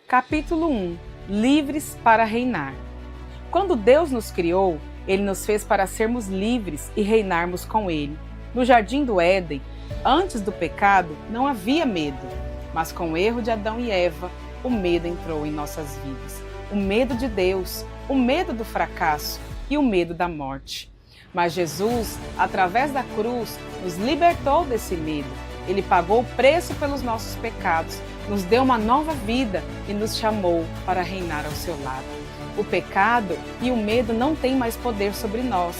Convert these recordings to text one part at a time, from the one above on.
Capítulo 1. Livres para reinar. Quando Deus nos criou, Ele nos fez para sermos livres e reinarmos com Ele. No Jardim do Éden, antes do pecado, não havia medo. Mas com o erro de Adão e Eva, o medo entrou em nossas vidas. O medo de Deus, o medo do fracasso e o medo da morte. Mas Jesus, através da cruz, nos libertou desse medo. Ele pagou o preço pelos nossos pecados, nos deu uma nova vida e nos chamou para reinar ao seu lado. O pecado e o medo não têm mais poder sobre nós.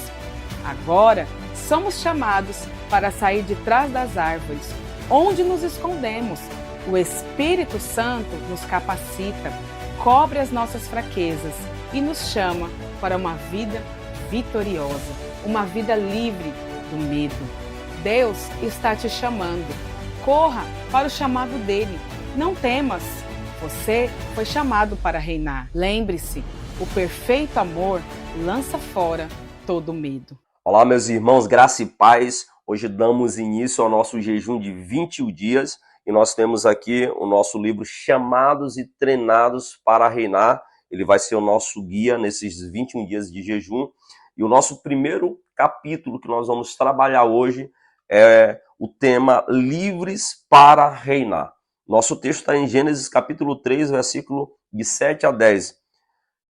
Agora, somos chamados para sair de trás das árvores, onde nos escondemos. O Espírito Santo nos capacita, cobre as nossas fraquezas e nos chama para uma vida vitoriosa, uma vida livre do medo. Deus está te chamando. Corra para o chamado dele. Não temas. Você foi chamado para reinar. Lembre-se, o perfeito amor lança fora todo medo. Olá, meus irmãos, graça e paz. Hoje damos início ao nosso jejum de 21 dias e nós temos aqui o nosso livro Chamados e Treinados para Reinar. Ele vai ser o nosso guia nesses 21 dias de jejum. E o nosso primeiro capítulo que nós vamos trabalhar hoje é o tema Livres para Reinar. Nosso texto está em Gênesis capítulo 3, versículo de 7 a 10.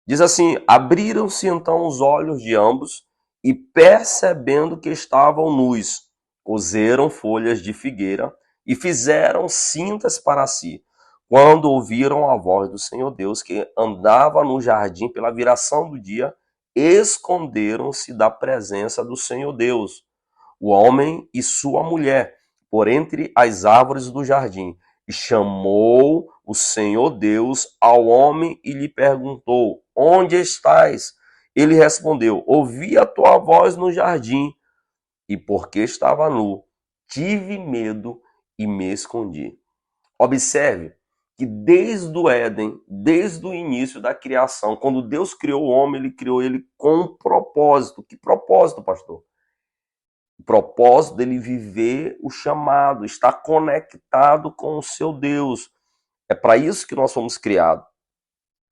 Diz assim: abriram-se então os olhos de ambos e, percebendo que estavam nus, coseram folhas de figueira e fizeram cintas para si. Quando ouviram a voz do Senhor Deus, que andava no jardim pela viração do dia, esconderam-se da presença do Senhor Deus, o homem e sua mulher, por entre as árvores do jardim. E chamou o Senhor Deus ao homem e lhe perguntou: onde estás? Ele respondeu: ouvi a tua voz no jardim, e porque estava nu, tive medo e me escondi. Observe que desde o Éden, desde o início da criação, quando Deus criou o homem, ele criou ele com um propósito. Que propósito, pastor? O propósito dele viver o chamado, estar conectado com o seu Deus. É para isso que nós fomos criados.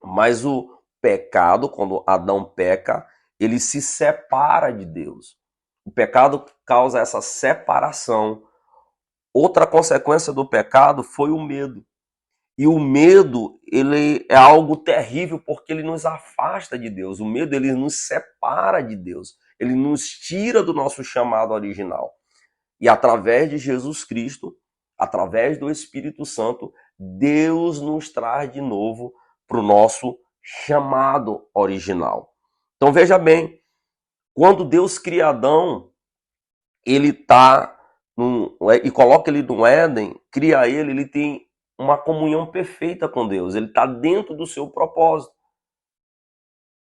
Mas o pecado, quando Adão peca, ele se separa de Deus. O pecado causa essa separação. Outra consequência do pecado foi o medo. E o medo, ele é algo terrível porque ele nos afasta de Deus. O medo, ele nos separa de Deus. Ele nos tira do nosso chamado original. E através de Jesus Cristo, através do Espírito Santo, Deus nos traz de novo para o nosso chamado original. Então veja bem, quando Deus cria Adão, ele e coloca ele no Éden, cria ele tem uma comunhão perfeita com Deus, ele está dentro do seu propósito.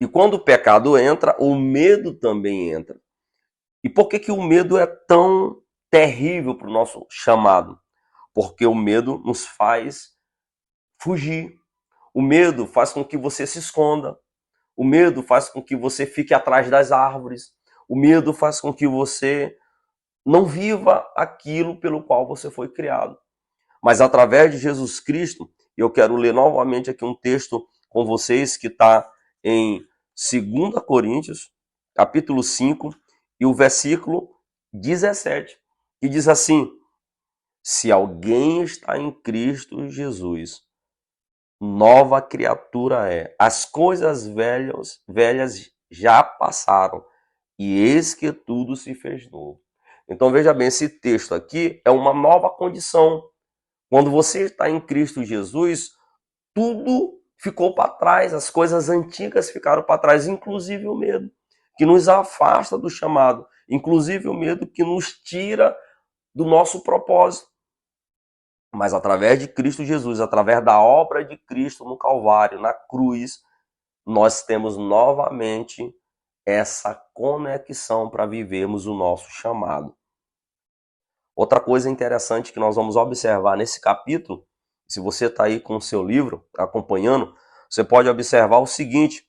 E quando o pecado entra, o medo também entra. E por que o medo é tão terrível para o nosso chamado? Porque o medo nos faz fugir. O medo faz com que você se esconda. O medo faz com que você fique atrás das árvores. O medo faz com que você não viva aquilo pelo qual você foi criado. Mas através de Jesus Cristo, eu quero ler novamente aqui um texto com vocês que está em 2 Coríntios, capítulo 5, e o versículo 17, que diz assim: se alguém está em Cristo Jesus, nova criatura é. As coisas velhas já passaram, e eis que tudo se fez novo. Então veja bem, esse texto aqui é uma nova condição. Quando você está em Cristo Jesus, tudo ficou para trás, as coisas antigas ficaram para trás, inclusive o medo, que nos afasta do chamado, inclusive o medo que nos tira do nosso propósito. Mas através de Cristo Jesus, através da obra de Cristo no Calvário, na cruz, nós temos novamente essa conexão para vivermos o nosso chamado. Outra coisa interessante que nós vamos observar nesse capítulo, se você está aí com o seu livro acompanhando, você pode observar o seguinte: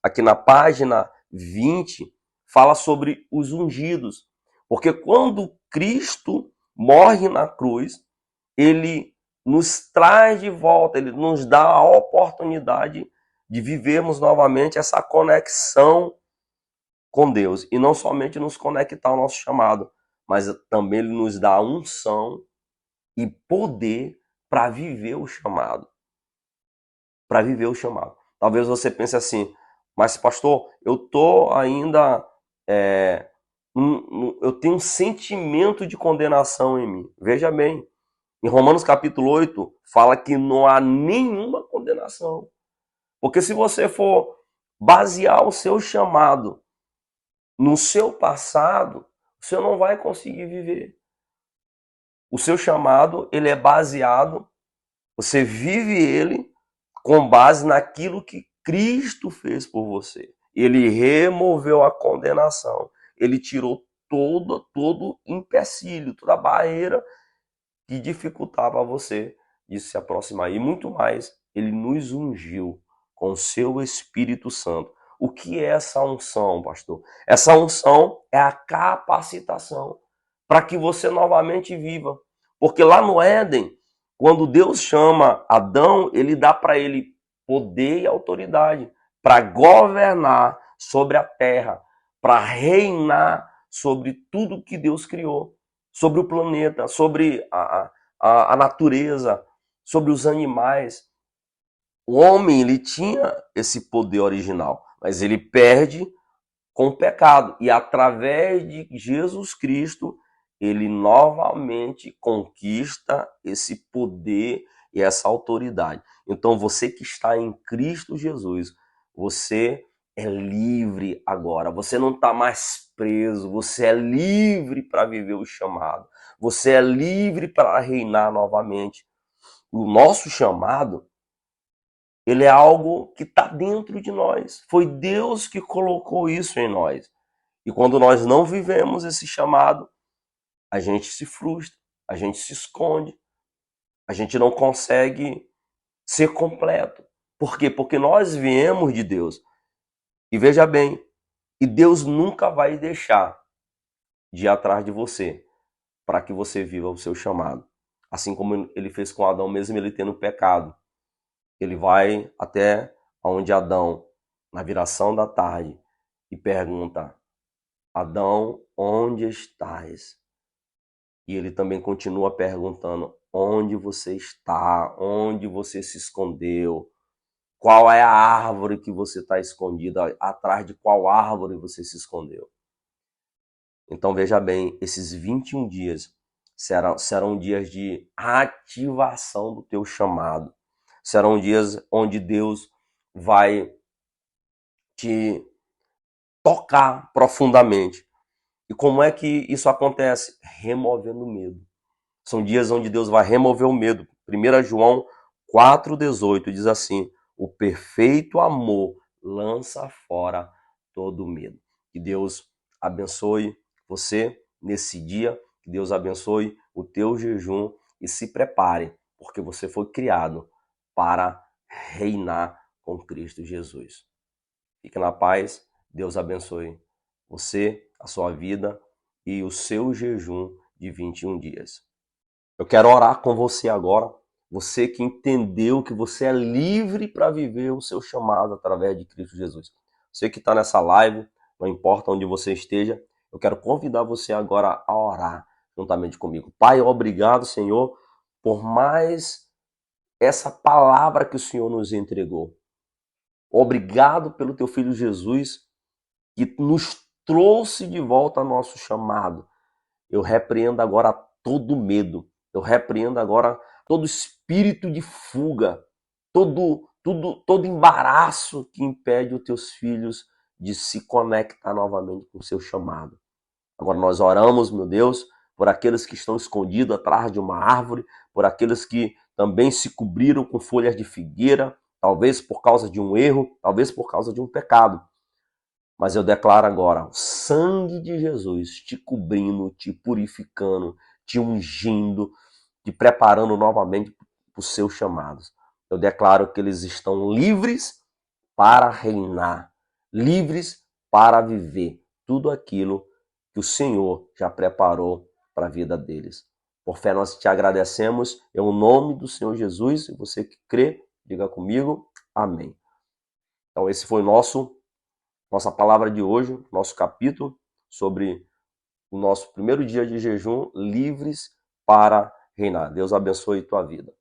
aqui na página 20, fala sobre os ungidos. Porque quando Cristo morre na cruz, ele nos traz de volta, ele nos dá a oportunidade de vivermos novamente essa conexão com Deus. E não somente nos conectar ao nosso chamado, mas também ele nos dá unção e poder para viver o chamado. Para viver o chamado. Talvez você pense assim, mas pastor, eu tô ainda, eu tenho um sentimento de condenação em mim. Veja bem, em Romanos capítulo 8, fala que não há nenhuma condenação. Porque se você for basear o seu chamado no seu passado, você não vai conseguir viver. O seu chamado, ele é baseado, você vive ele com base naquilo que Cristo fez por você. Ele removeu a condenação. Ele tirou todo empecilho, toda barreira que dificultava você de se aproximar. E muito mais, ele nos ungiu com o seu Espírito Santo. O que é essa unção, pastor? Essa unção é a capacitação para que você novamente viva. Porque lá no Éden, quando Deus chama Adão, ele dá para ele poder e autoridade para governar sobre a terra, para reinar sobre tudo que Deus criou, sobre o planeta, sobre a natureza, sobre os animais. O homem, ele tinha esse poder original, mas ele perde com o pecado. E através de Jesus Cristo, ele novamente conquista esse poder e essa autoridade. Então, você que está em Cristo Jesus, você é livre agora. Você não está mais preso. Você é livre para viver o chamado. Você é livre para reinar novamente. O nosso chamado, ele é algo que está dentro de nós. Foi Deus que colocou isso em nós. E quando nós não vivemos esse chamado, a gente se frustra, a gente se esconde, a gente não consegue ser completo. Por quê? Porque nós viemos de Deus. E veja bem, e Deus nunca vai deixar de ir atrás de você para que você viva o seu chamado. Assim como ele fez com Adão, mesmo ele tendo pecado. Ele vai até onde Adão, na viração da tarde, e pergunta: Adão, onde estás? E ele também continua perguntando: onde você está? Onde você se escondeu? Qual é a árvore que você está escondida? Atrás de qual árvore você se escondeu? Então veja bem, esses 21 dias serão dias de ativação do teu chamado. Serão dias onde Deus vai te tocar profundamente. E como é que isso acontece? Removendo o medo. São dias onde Deus vai remover o medo. 1 João 4,18 diz assim: o perfeito amor lança fora todo o medo. Que Deus abençoe você nesse dia, que Deus abençoe o teu jejum e se prepare, porque você foi criado para reinar com Cristo Jesus. Fique na paz, Deus abençoe você, a sua vida e o seu jejum de 21 dias. Eu quero orar com você agora, você que entendeu que você é livre para viver o seu chamado através de Cristo Jesus. Você que está nessa live, não importa onde você esteja, eu quero convidar você agora a orar juntamente comigo. Pai, obrigado, Senhor, por mais essa palavra que o Senhor nos entregou. Obrigado pelo teu Filho Jesus, que nos trouxe de volta ao nosso chamado. Eu repreendo agora todo medo. Eu repreendo agora todo espírito de fuga, todo embaraço que impede os teus filhos de se conectar novamente com o seu chamado. Agora nós oramos, meu Deus, por aqueles que estão escondidos atrás de uma árvore, por aqueles que também se cobriram com folhas de figueira, talvez por causa de um erro, talvez por causa de um pecado. Mas eu declaro agora o sangue de Jesus te cobrindo, te purificando, te ungindo, te preparando novamente para os seus chamados. Eu declaro que eles estão livres para reinar, livres para viver tudo aquilo que o Senhor já preparou para a vida deles. Por fé nós te agradecemos, em nome do Senhor Jesus, e você que crê, diga comigo, amém. Então esse foi nossa palavra de hoje, nosso capítulo sobre o nosso primeiro dia de jejum, livres para reinar. Deus abençoe tua vida.